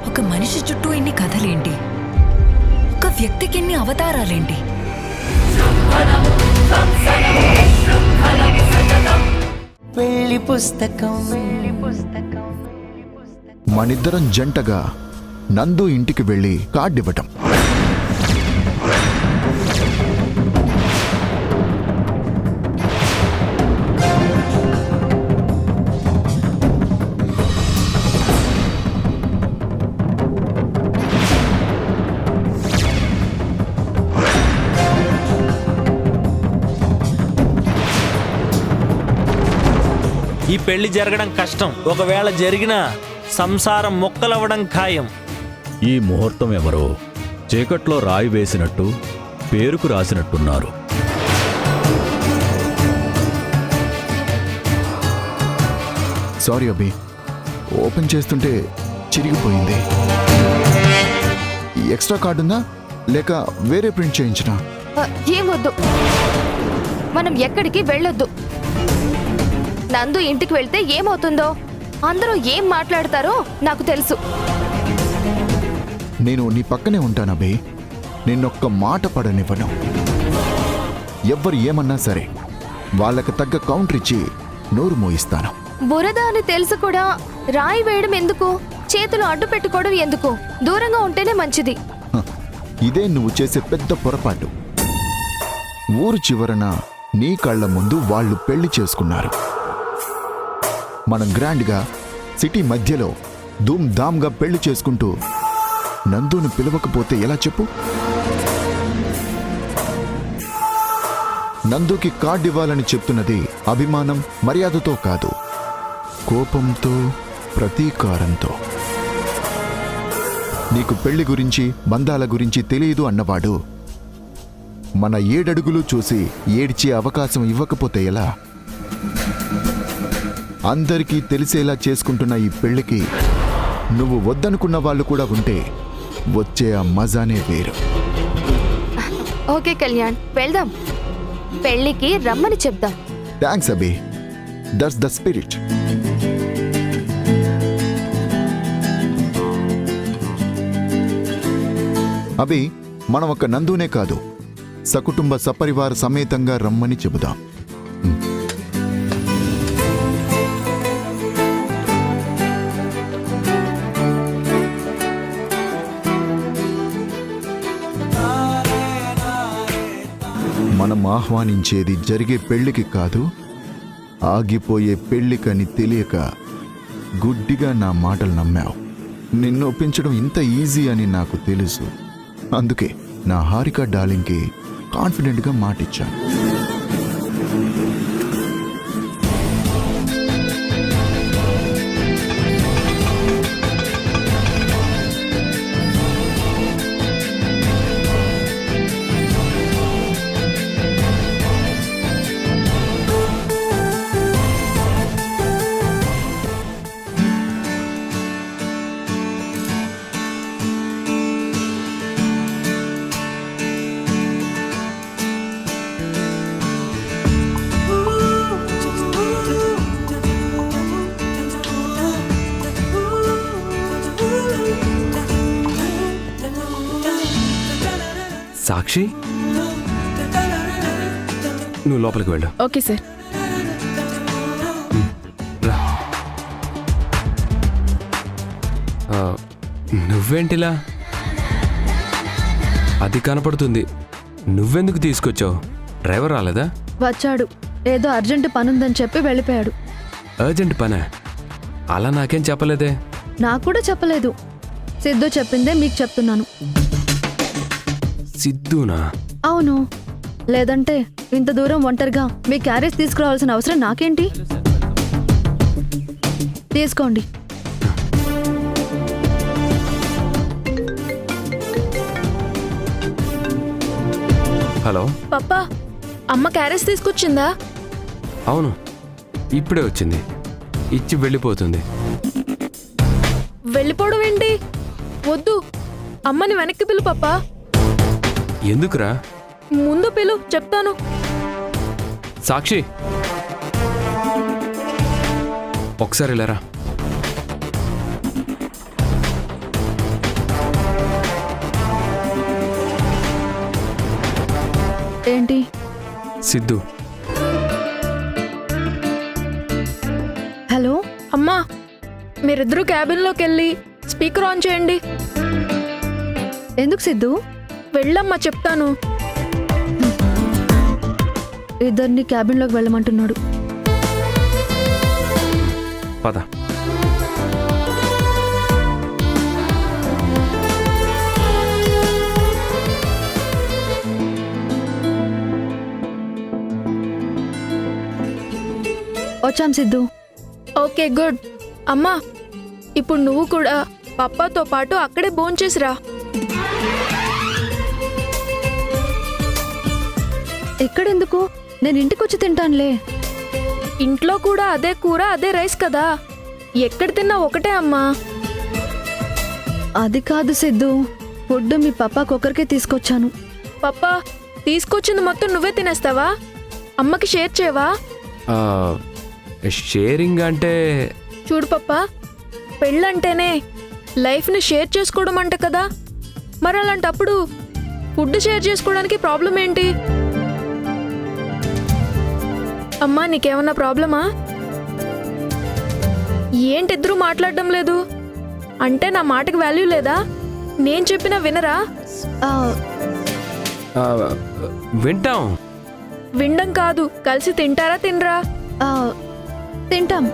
ఒక మనిషి చుట్టూ ఎన్ని కథలేంటి, ఒక వ్యక్తికి ఎన్ని అవతారాలేంటి. పెళ్లి పుస్తకం. మనిద్దరం జంటగా నందు ఇంటికి వెళ్ళి కార్డివ్వటం. ఈ పెళ్లి జరగడం కష్టం. ఒకవేళ జరిగినా సంసారం మొక్కలవ్వడం ఖాయం. ఈ ముహూర్తం ఎవరో చీకట్లో రాయి వేసినట్టు పేరుకు రాసినట్టున్నారు. సారీ అభి, ఓపెన్ చేస్తుంటే చిరిగిపోయింది. ఈ ఎక్స్ట్రా కార్డు ఉందా లేక వేరే ప్రింట్ చేయించినా? ఏమొద్దు, మనం ఎక్కడికి వెళ్ళొద్దు. నందు ఇంటికి వెళ్తే ఏమవుతుందో, అందరూ ఏం మాట్లాడతారో నాకు తెలుసు. నేను నీ పక్కనే ఉంటానభి. నిన్నొక్క మాట పడనివ్వను. ఎవ్వరు ఏమన్నా సరే వాళ్ళకి తగ్గ కౌంటర్ ఇచ్చి నోరు మోయిస్తాను. బురద అని తెలుసు కూడా రాయి వేయడం ఎందుకు? చేతులు అడ్డు పెట్టుకోవడం ఎందుకు? దూరంగా ఉంటేనే మంచిది. ఇదే నువ్వు చేసే పెద్ద పొరపాటు. ఊరు చివరన నీ కళ్ళ ముందు వాళ్ళు పెళ్లి చేసుకున్నారు. మనం గ్రాండ్గా సిటీ మధ్యలో ధూమ్ ధామ్గా పెళ్లి చేసుకుంటూ నందును పిలవకపోతే ఎలా చెప్పు? నందుకి కార్డు ఇవ్వాలని చెప్తున్నది అభిమానం, మర్యాదతో కాదు, కోపంతో, ప్రతీకారంతో. నీకు పెళ్లి గురించి, బంధాల గురించి తెలియదు అన్నవాడు మన 7 అడుగులు చూసి ఏడ్చే అవకాశం ఇవ్వకపోతే ఎలా? అందరికీ తెలిసేలా చేసుకుంటున్న ఈ పెళ్లికి నువ్వు వద్దనుకున్న వాళ్ళు కూడా ఉంటే వచ్చే ఆ మజానే వేరు. ఓకే కళ్యాణ్, వెళ్దాం. పెళ్లికి రమ్మని చెప్దాం. Thanks Abhi, that's the spirit. Abhi, మనం ఒక నందునే కాదు, సకుటుంబ సపరివార సమేతంగా రమ్మని చెబుదాం. మనం ఆహ్వానించేది జరిగే పెళ్లికి కాదు, ఆగిపోయే పెళ్లికని తెలియక గుడ్డిగా నా మాటలు నమ్మావు. నిన్ను ఒప్పించడం ఇంత ఈజీ అని నాకు తెలుసు. అందుకే నా హారిక డార్లింగ్కి కాన్ఫిడెంట్గా మాటిచ్చాను. సాక్షి, నువ్వు లోపలికి వెళ్ళు. Okay sir. నువ్వేంటిలా? అది కనపడుతుంది. నువ్వెందుకు తీసుకొచ్చావు? డ్రైవర్ రాలేదా? వచ్చాడు, ఏదో అర్జెంటు పనుందని చెప్పి వెళ్ళిపోయాడు. అర్జెంట్ పనే? అలా నాకేం చెప్పలేదే. నాకు కూడా చెప్పలేదు. సిద్ధు చెప్పిందే మీకు చెప్తున్నాను. సిద్ధునా? అవును, లేదంటే ఇంత దూరం ఒంటరిగా మీ క్యారేజ్ తీసుకురావాల్సిన అవసరం నాకేంటి? తీసుకోండి. హలో పప్పా, అమ్మ క్యారేజ్ తీసుకొచ్చిందా? అవును, ఇప్పుడే వచ్చింది. ఇచ్చి వెళ్ళిపోతుంది. వెళ్ళిపోవడం ఏంటి? వద్దు, అమ్మని వెనక్కి పిలు పప్పా. ఎందుకురా? ముందు పిలు, చెప్తాను. సాక్షి, ఒకసారి లేరా. ఏంటి? సిద్ధు. హలో. అమ్మా మీరిద్దరూ క్యాబిన్లోకి వెళ్ళి స్పీకర్ ఆన్ చేయండి. ఎందుకు సిద్ధు? వెళ్ళమ్మా చెప్తాను. ఇద్దరిని క్యాబిన్లోకి వెళ్ళమంటున్నాడు. పద. వచ్చాం సిద్ధు. Okay good. అమ్మా ఇప్పుడు నువ్వు కూడా పప్పాతో పాటు అక్కడే భోంచేసిరా. ఇక్కడెందుకు? నేను ఇంటికొచ్చి తింటానులే. ఇంట్లో కూడా అదే కూర అదే రైస్ కదా, ఎక్కడ తిన్నా ఒకటే అమ్మా. అది కాదు సిద్ధు, ఫుడ్ మీ పప్పాకు ఒకరికే తీసుకొచ్చాను. పప్పా తీసుకొచ్చింది మొత్తం నువ్వే తినేస్తావా? అమ్మకి షేర్ చేయవా? షేరింగ్ అంటే చూడు పప్పా, పెళ్ళంటేనే లైఫ్ని షేర్ చేసుకోవడం అంట కదా. మరి అలాంటప్పుడు ఫుడ్ షేర్ చేసుకోవడానికి ప్రాబ్లం ఏంటి? అమ్మా నీకేమన్నా ప్రాబ్లమా? ఏంటిద్దరూ మాట్లాడడం లేదు? అంటే నా మాటకి వాల్యూ లేదా? నేను చెప్పినా వినరా? ఆ, వింటాం. వినడం కాదు, కలిసి తింటారా తినరా? ఆ, తింటాం.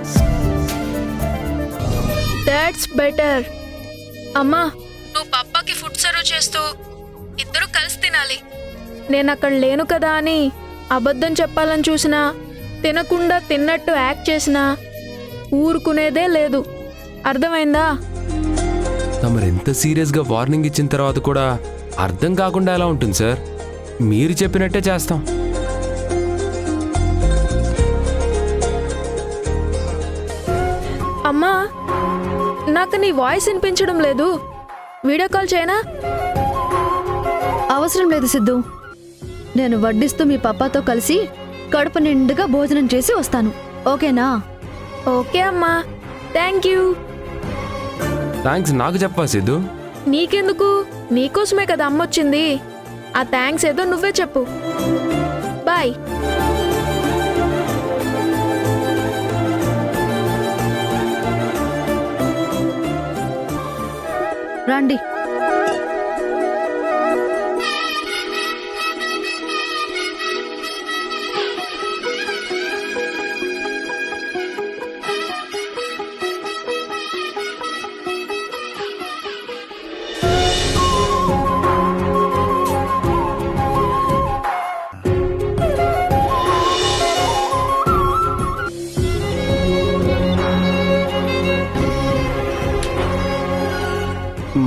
That's better. అమ్మా నువ్వు పప్పాకి ఫుడ్ సర్వ్ చేస్తూ ఇద్దరు కలిసి తినాలి. నేను అక్కడ లేను కదా అని అబద్ధం చెప్పాలని చూసినా, తినకుండా తిన్నట్టు యాక్ట్ చేసినా ఊరుకునేదే లేదు. అర్థమైందా? తమరు ఎంత సీరియస్గా వార్నింగ్ ఇచ్చిన తర్వాత కూడా అర్థం కాకుండా ఎలా ఉంటుంది సార్? మీరు చెప్పినట్టే చేస్తాం. అమ్మా నాకు నీ వాయిస్ వినిపించడం లేదు. వీడియో కాల్ చేయనా? అవసరం లేదు సిద్ధు. నేను వడ్డిస్తూ మీ పప్పాతో కలిసి కడుపు నిండుగా భోజనం చేసి వస్తాను. ఓకేనా? ఓకే అమ్మా, థ్యాంక్ యూ. థ్యాంక్స్ నాకు చెప్పా సిద్ధు. నీకెందుకు? నీకోసమే కదా అమ్మొచ్చింది. ఆ థ్యాంక్స్ ఏదో నువ్వే చెప్పు. బాయ్. రండి.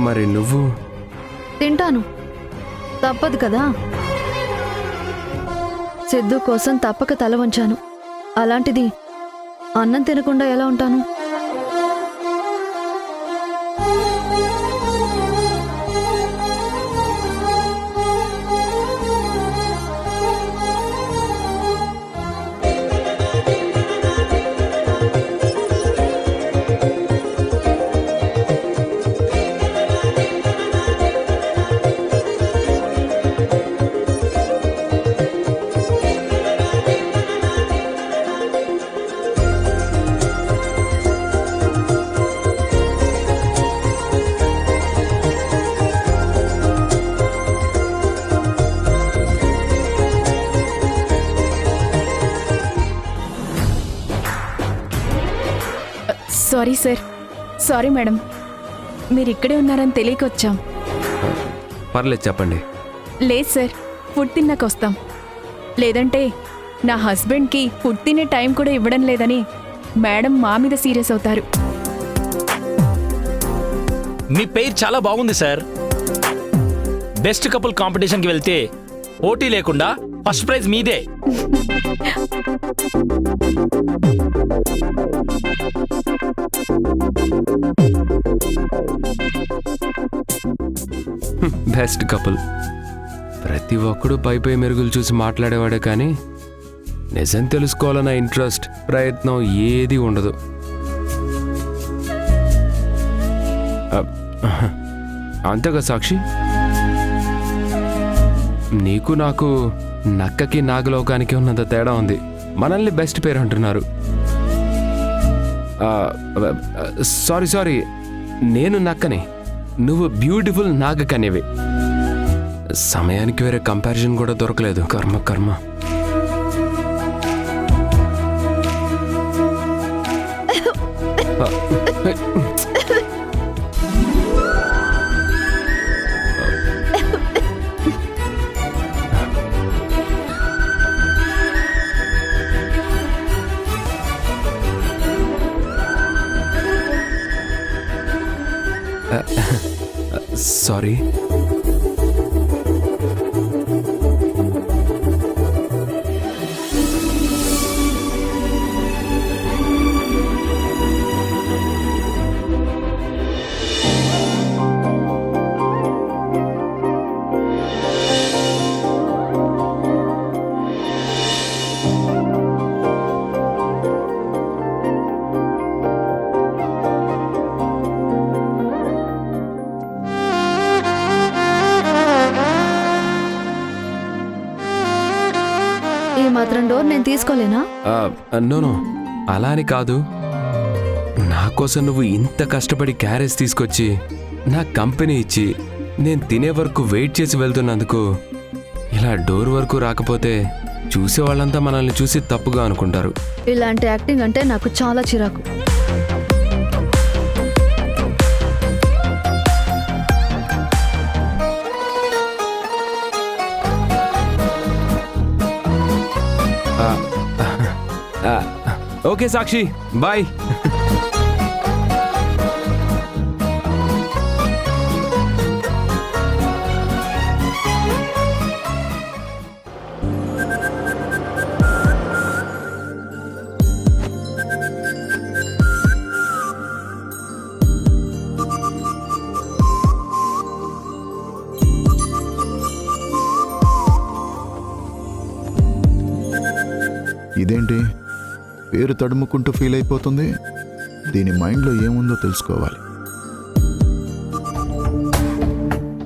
మరి నువ్వు? తింటాను, తప్పదు కదా. సిద్ధు కోసం తప్పక తల వంచాను. అలాంటిది అన్నం తినకుండా ఎలా ఉంటాను? Sorry sir. సారీ మేడం, మీరు ఇక్కడే ఉన్నారని తెలియకొచ్చాం. పర్లేదు చెప్పండి. లేదు సార్, ఫుడ్ తిన్నాక వస్తాం. లేదంటే నా హస్బెండ్కి ఫుడ్ తినే టైం కూడా ఇవ్వడం లేదని మేడం మా మీద సీరియస్ అవుతారు. మీ పేరు చాలా బాగుంది సార్. బెస్ట్ కపుల్ కాంపిటీషన్కి వెళ్తే పోటీ లేకుండా ఫస్ట్ ప్రైజ్ మీదే. Best couple. ప్రతి ఒక్కడు పై పై మెరుగులు చూసి మాట్లాడేవాడే కానీ నిజం తెలుసుకోవాలన్న ఇంట్రెస్ట్, ప్రయత్నం ఏది ఉండదు. అంతేగా సాక్షి? నీకు నాకు నక్కకి నాగలోకానికి ఉన్నంత తేడా ఉంది. మనల్ని బెస్ట్ పేరు అంటున్నారు. సారీ, నేను నక్కని, నువ్వు బ్యూటిఫుల్ నాగకన్యవి. సమయానికి వేరే కంపారిజన్ కూడా దొరకలేదు. కర్మ. సారీ. ఈ మాత్రం డోర్ నేను తీసుకోలేనా? నో, అలా అని కాదు. నా కోసం నువ్వు ఇంత కష్టపడి క్యారేజ్ తీసుకొచ్చి నా కంపెనీ ఇచ్చి నేను తినే వరకు వెయిట్ చేసి వెళ్తున్నందుకు ఇలా డోర్ వరకు రాకపోతే చూసే వాళ్ళంతా మనల్ని చూసి తప్పుగా అనుకుంటారు. ఇలాంటి యాక్టింగ్ అంటే నాకు చాలా చిరాకు. ఓకే సాక్షి, బాయ్. ఇదేంటి పేరు తడుముకుంటూ ఫీల్ అయిపోతుంది? దీని మైండ్లో ఏముందో తెలుసుకోవాలి.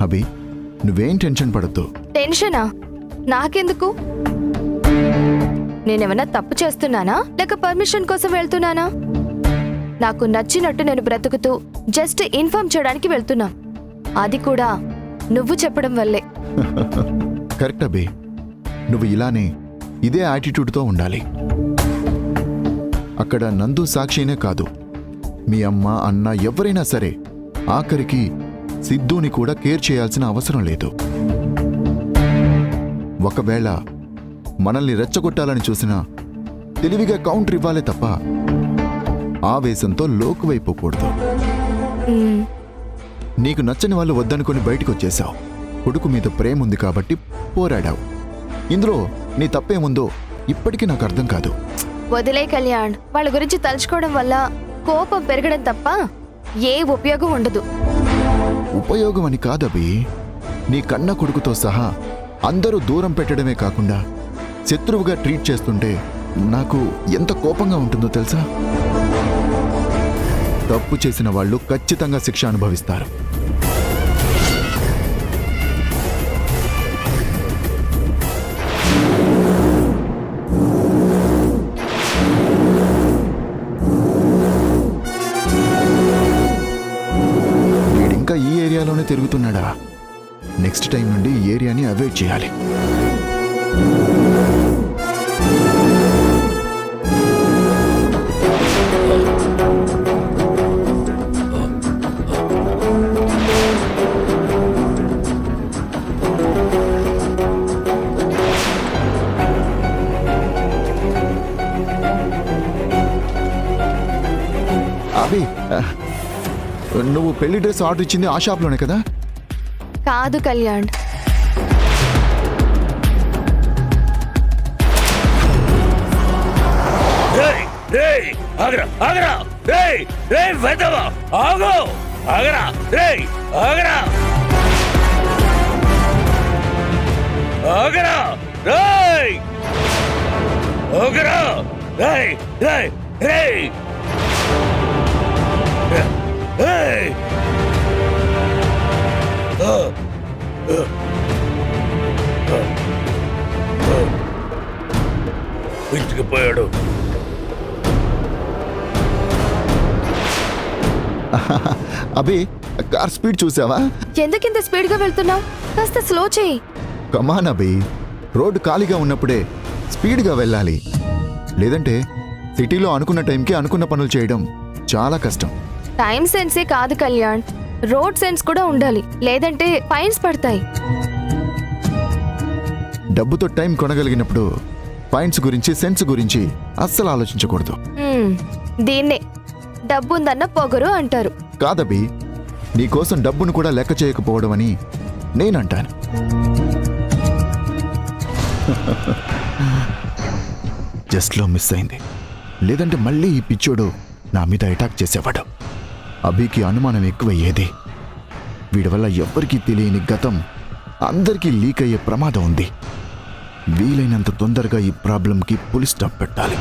అభి, నువ్వేం టెన్షన్ పడద్దు. టెన్షనా? నాకెందుకు? నేనేమన్నా తప్పు చేస్తున్నానా లేక పర్మిషన్ కోసం వెళ్తున్నానా? నాకు నచ్చినట్టు నేను బ్రతుకుతూ జస్ట్ ఇన్ఫార్మ్ చేయడానికి వెళ్తున్నా. అది కూడా నువ్వు చెప్పడం వల్లే. కరెక్ట్ అభి, నువ్వు ఇలానే ఇదే యాటిట్యూడ్తో ఉండాలి. అక్కడ నందు సాక్షినే కాదు, మీ అమ్మ అన్న ఎవరైనా సరే ఆఖరికి సిద్ధుని కూడా కేర్ చేయాల్సిన అవసరం లేదు. ఒకవేళ మనల్ని రెచ్చగొట్టాలని చూసినా తెలివిగా కౌంటర్ ఇవ్వాలే తప్ప ఆవేశంతో లోకువైపోకూడదు. నీకు నచ్చని వాళ్ళు వద్దనుకొని బయటకు వచ్చేశావు. కొడుకు మీద ప్రేమ ఉంది కాబట్టి పోరాడావు. ఇందులో నీ తప్పేముందో ఇప్పటికీ నాకు అర్థం కాదు. వదిలే కళ్యాణ్, వాళ్ళ గురించి తలుచుకోవడం వల్ల కోపం పెరగడం తప్ప ఏ ఉపయోగం ఉండదు. ఉపయోగం అని కాదబి, నీ కన్న కొడుకుతో సహా అందరూ దూరం పెట్టడమే కాకుండా శత్రువుగా ట్రీట్ చేస్తుంటే నాకు ఎంత కోపంగా ఉంటుందో తెలుసా? తప్పు చేసిన వాళ్ళు ఖచ్చితంగా శిక్ష అనుభవిస్తారు. వీడింకా ఈ ఏరియాలోనే తిరుగుతున్నాడా? నెక్స్ట్ టైం నుండి ఈ ఏరియాని అవాయిడ్ చేయాలి. అభి, నువ్వు పెళ్లి డ్రెస్ ఆర్డర్ ఇచ్చింది ఆ షాప్లోనే కదా? కాదు కళ్యాణ్, విసిగిపోయాడు. అభి, కార్ స్పీడ్ చూసావా? ఎందుకింత స్పీడ్గా వెళ్తున్నావు? కాస్త స్లో చేయి. కమాన్ అభి, రోడ్డు ఖాళీగా ఉన్నప్పుడే స్పీడ్గా వెళ్ళాలి. లేదంటే సిటీలో అనుకున్న టైంకి అనుకున్న పనులు చేయడం చాలా కష్టం. టైం సెన్సే కాదు కళ్యాణ్, రోడ్ సెన్స్ కూడా ఉండాలి, లేదంటే ఫైన్స్ పడతాయి. డబ్బుతో టైం కొనగలిగినప్పుడు పాయింట్స్ గురించి, సెన్స్ గురించి అస్సలు ఆలోచించకూడదు. దీన్నే డబ్బుందన్న పొగరు అంటారు. కాదబి, నీకోసం డబ్బును కూడా లెక్క చేయకపోవడం అని నేనంటాను. జస్ట్లో మిస్ అయింది, లేదంటే మళ్ళీ ఈ పిచ్చోడు నా మీద అటాక్ చేసేవాడు. అభికి అనుమానం ఎక్కువయ్యేది. వీడి వల్ల ఎవ్వరికీ తెలియని గతం అందరికీ లీక్ అయ్యే ప్రమాదం ఉంది. వీలైనంత తొందరగా ఈ ప్రాబ్లంకి పులి స్టాప్ పెట్టాలి.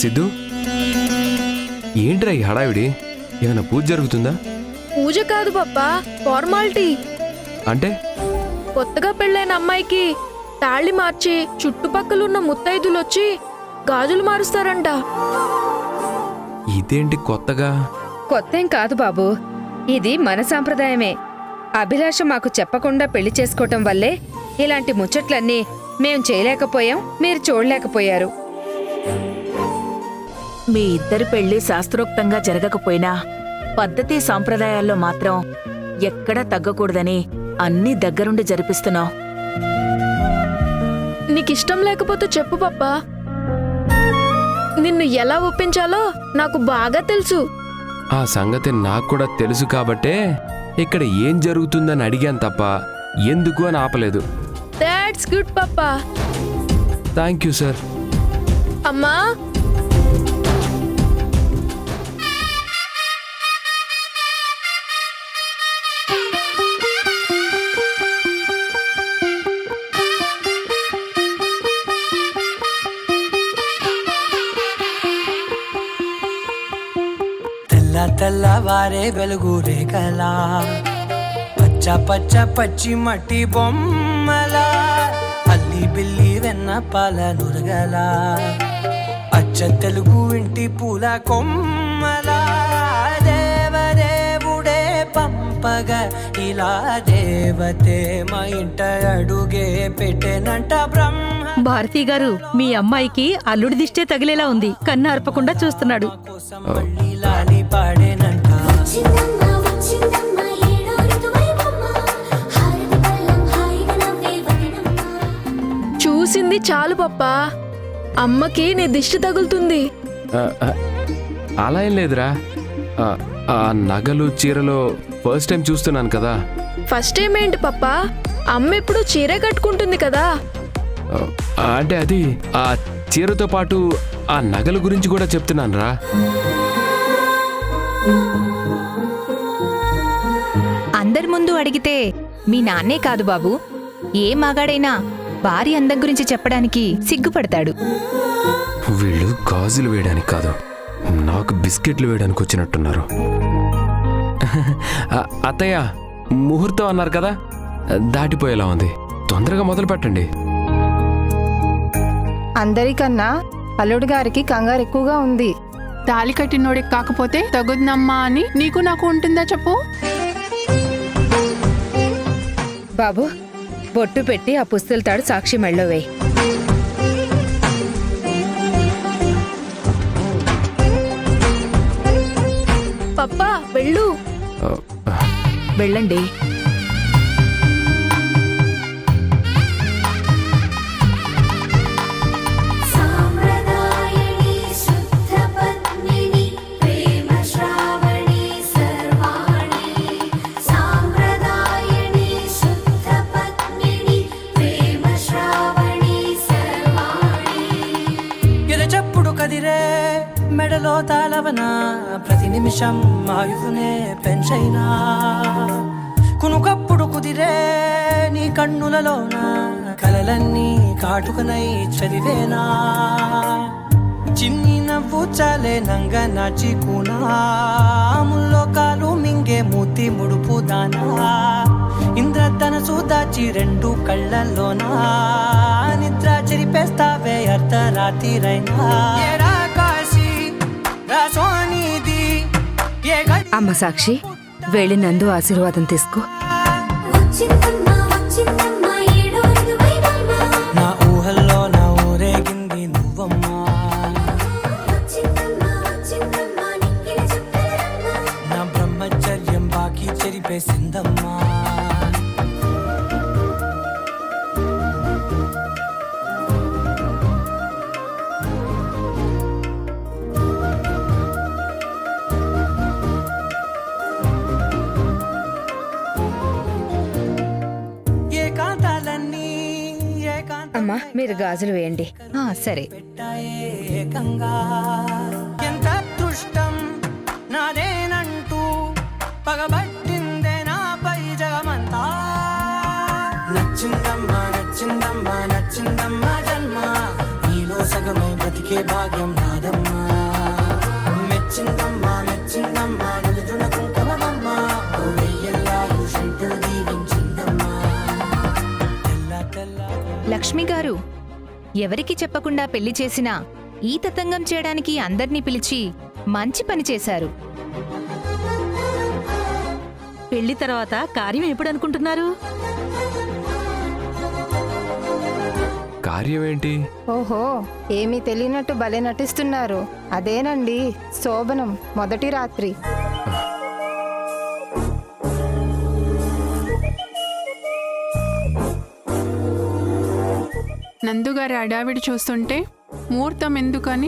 సిద్ధు, ఏంట్రా ఈ హడావిడి? ఏమైనా పూజ జరుగుతుందా? పూజ కాదు పప్పా, ఫార్మాలిటీ. అంటే కొత్తగా పెళ్ళైన అమ్మాయికి తాళి మార్చి చుట్టుపక్కలున్న ముత్తైదులొచ్చి గాజులు మారుస్తారంట. ఇదేంటి కొత్తగా? కొత్తేం కాదు బాబు, ఇది మన సాంప్రదాయమే. అభిలాష మాకు చెప్పకుండా పెళ్లి చేసుకోవటం వల్లే ఇలాంటి ముచ్చట్లన్నీ మేం చేయలేకపోయాం, మీరు చూడలేకపోయారు. మీ ఇద్దరి పెళ్లి శాస్త్రోక్తంగా జరగకపోయినా పద్ధతి సాంప్రదాయాల్లో మాత్రం ఎక్కడా తగ్గకూడదని అన్నీ దగ్గరుండి జరిపిస్తున్నావు. నీకిష్టం లేకపోతే చెప్పు పప్పా, నిన్ను ఎలా ఒప్పించాలో నాకు బాగా తెలుసు. ఆ సంగతి నాకు కూడా తెలుసు కాబట్టే ఇక్కడ ఏం జరుగుతుందని అడిగాను తప్ప ఎందుకు అని ఆపలేదు. That's good papa. Thank you sir. అమ్మా, తెల్లవారే వెలుగు రేఖలా, పచ్చ పచ్చ పచ్చి మట్టి బొమ్మలా, అల్లి బిల్లి వెన్న పాల నురగలా, అచ్చ తెలుగు ఇంటి పూల కొమ్మలా, దేవదేవుడే పంపగా ఇలా దేవతే మా ఇంట అడుగే పెట్టెనంట బ్రహ్మ. భారతి గారు, మీ అమ్మాయికి అల్లుడి దిష్టే తగిలేలా ఉంది. కన్ను అర్పకుండా చూస్తున్నాడు. పాడేనంట. చూసింది చాలు పప్పా, అమ్మకి నీ దిష్టి తగులుతుంది. అలా ఏం లేదురా, ఆ నగలు చీరలో ఫస్ట్ టైం చూస్తున్నాను కదా. ఫస్ట్ టైం ఏంటి పప్పా, అమ్మ ఎప్పుడు చీరే కట్టుకుంటుంది కదా. అంటే అది ఆ చీరతో పాటు ఆ నగల గురించి కూడా చెప్తున్నాను రా. అందరి ముందు అడిగితే మీ నాన్నే కాదు బాబు, ఏ మగాడైనా భార్య అందం గురించి చెప్పడానికి సిగ్గుపడతాడు. వీళ్ళు గాజులు వేయడానికి కాదు, నాకు బిస్కెట్లు వేయడానికి వచ్చినట్టున్నారు. అత్తయ్య, ముహూర్తం అన్నారు కదా, దాటిపోయేలా ఉంది. తొందరగా మొదలు పెట్టండి. అందరికన్నా అల్లుడు గారికి కంగారు ఎక్కువగా ఉంది. తాళి కట్టినోడికి కాకపోతే తగుదనమ్మా అని నీకు నాకు ఉంటుందా చెప్పు. బాబు, బొట్టు పెట్టి ఆ పుస్తల తాడు సాక్షి మెళ్ళో వేయి. పప్పా వెళ్ళు. వెళ్ళండి. సాంప్రదాయని శుద్ధ పద్మిని ప్రేమ కుదిరే మెడలో తాళవన ప్రతి నిమిషం ఆయువునే పెంచైనా కునుకప్పుడు కుదిరే నీ కన్నులలోన కలలన్నీ కాటుకనై చదివేనా చిన్ని నవ్వు చాలే నంగ నాచికునా ముల్లోకాలు మింగే మూతి ముడుపు దానా ఇంద్రధనసు దాచి రెండు కళ్ళల్లోనా నిద్ర చెరిపేస్తావే అర్ధరాత్రిరైనా ఏరా కాశీ రా సోనిది ఏ గడి అమ్మ సాక్షి వెళ్ళి నందు ఆశీర్వాదం తీసుకో. నా ఊహల్లో నా ఊరేగింది నువ్వమ్మా నా బ్రహ్మచర్యం బాకీ చెరిపేసిందమ్మా ఏకాంతాలన్నీ అమ్మా మీరు గాజులు వేయండి. సరే. ఏకంగా ఎంత అదృష్టం నాదేనంటూ పగబట్టిందే నాపై జగమంతా నచ్చిందమ్మా నచ్చిందమ్మా నచ్చిందమ్మా జన్మ నీలో సగమై బ్రతికే భాగ్యం నాదమ్మా మెచ్చిందమ్మా మెచ్చిందమ్మా నిలుచున కుంకుమమ్మా వెయ్యల్లాగు శంకులు దీవించిందమ్మా తెల్ల తెల్ల లక్ష్మి గారు, ఎవరికి చెప్పకుండా పెళ్లి చేసినా ఈ తతంగం చేయడానికి అందర్నీ పిలిచి మంచి పని చేశారు. పెళ్లి తర్వాత కార్యం ఎప్పుడు అనుకుంటున్నారు? కార్యం ఏంటి? ఓహో, ఏమీ తెలియనట్టు భలే నటిస్తున్నారు. అదేనండి శోభనం మొదటి రాత్రి. నందుగారి అడావిడి చూస్తుంటే ముహూర్తం ఎందుకని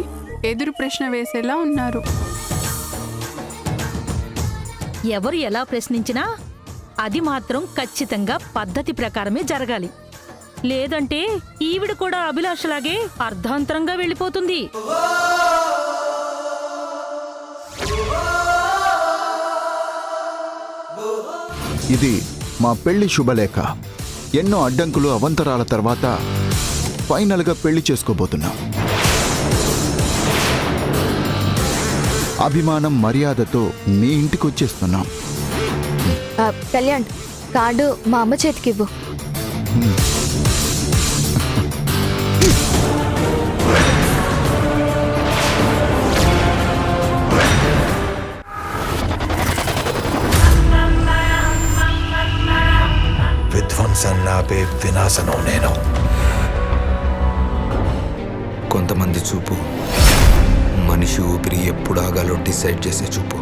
ఎదురు ప్రశ్న వేసేలా ఉన్నారు. ఎవరు ఎలా ప్రశ్నించినా అది మాత్రం ఖచ్చితంగా పద్ధతి ప్రకారమే జరగాలి. లేదంటే ఈవిడ కూడా అభిలాషలాగే అర్ధాంతరంగా వెళ్ళిపోతుంది. ఇది మా పెళ్లి శుభలేఖ. ఎన్నో అడ్డంకులు అవంతరాల తర్వాత ఫైనల్గా పెళ్లి చేసుకోబోతున్నాం. అభిమానం మర్యాదతో మీ ఇంటికి వచ్చేస్తున్నాం. కళ్యాణ్, కార్డు మా అమ్మ చేతికివ్వు. విధ్వంసన్నాపే వినాశనం నేను. కొంతమంది చూపు మనిషి ఊపిరి ఎప్పుడు ఆగాలో డిసైడ్ చేసే చూపు.